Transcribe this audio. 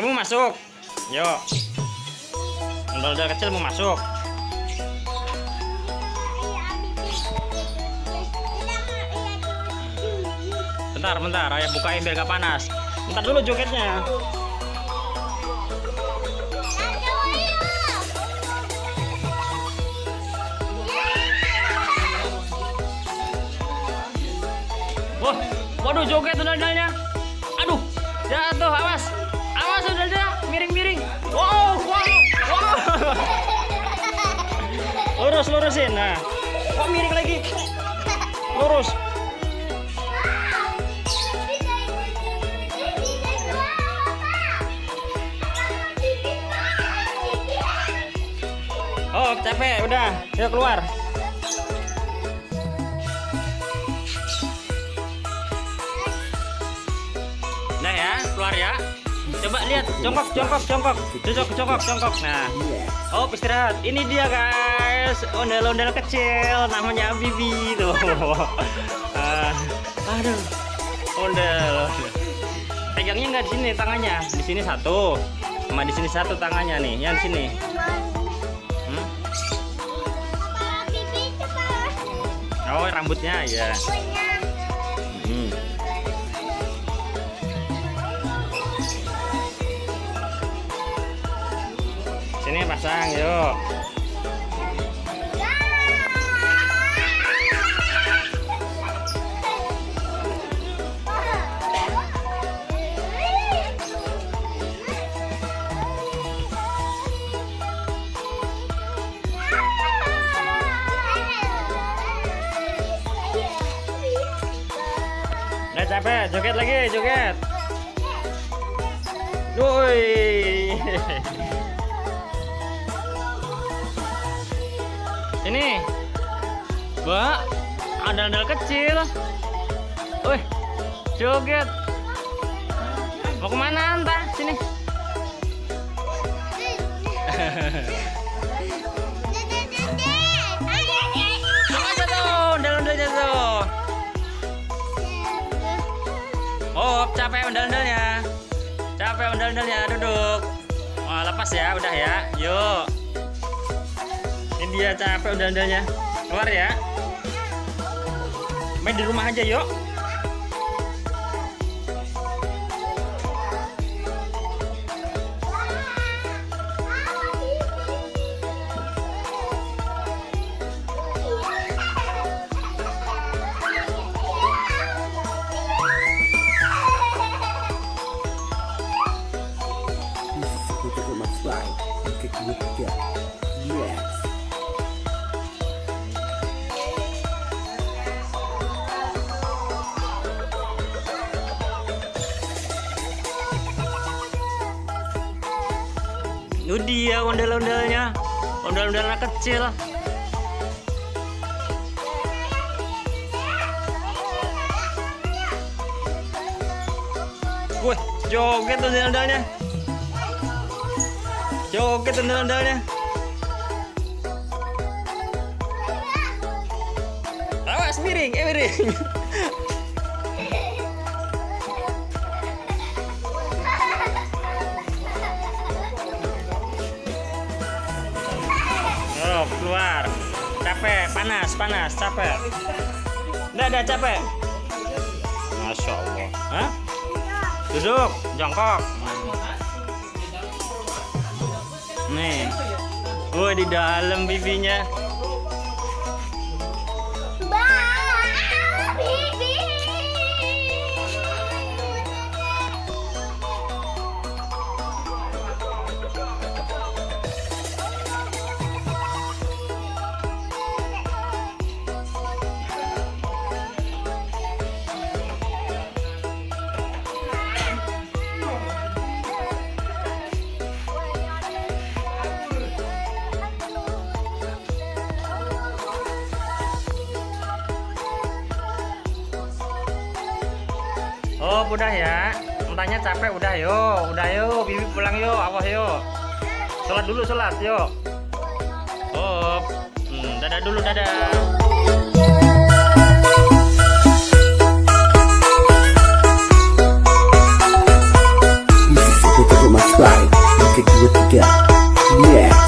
Kamu masuk. Yuk. Ondel-ondel kecil mau masuk. Bentar, ayah bukain biar gak panas. Bentar dulu jogetnya. Wah, waduh joget ondel-ondelnya. Aduh, jatuh, awas. Awas ondel-ondel, miring-miring. Wow. Lurusin. Nah. Kok miring lagi? Lurus. Oh, capek, udah. Yuk keluar. Nah ya, keluar ya. Coba lihat, jongkok. Jongkok. Nah. Oh, istirahat. Ini dia guys, ondel-ondel kecil, namanya Bibi tuh. Aduh, ondel. Pegangnya nggak di sini tangannya, di sini satu, sama di sini satu tangannya nih, yang di sini. Oh, rambutnya ya. Sini pasang, yuk. Udah capek, joget lagi, joget. Woi. Ini, Mbak, ondel-ondel kecil. Woi, joget. Mau kemana entah? Sini. Apa tuh, ondel-ondelnya tuh? Oh, capek ondel-ondelnya. Duduk. Oh, lepas ya, udah ya. Yuk. Ini dia capek ondel-ondelnya. Keluar ya. Main di rumah aja, yuk. Yes. Itu dia ondel-ondelnya. Ondel-ondel anak kecil. Wih, joget ondel-ondelnya. Awas miring. Oh, keluar. Capek, panas, capek. Udah capek. Masya Allah. Hah? Duduk, jongkok. Nih. Di dalam bibinya. Bibi. Oh, udah ya. Entahnya capek, udah yuk. Bibi pulang yuk, awas yuk. Sholat dulu, yuk. Oh, dadah dulu, dadah. subscribe. Yang kedua tiga, yeah.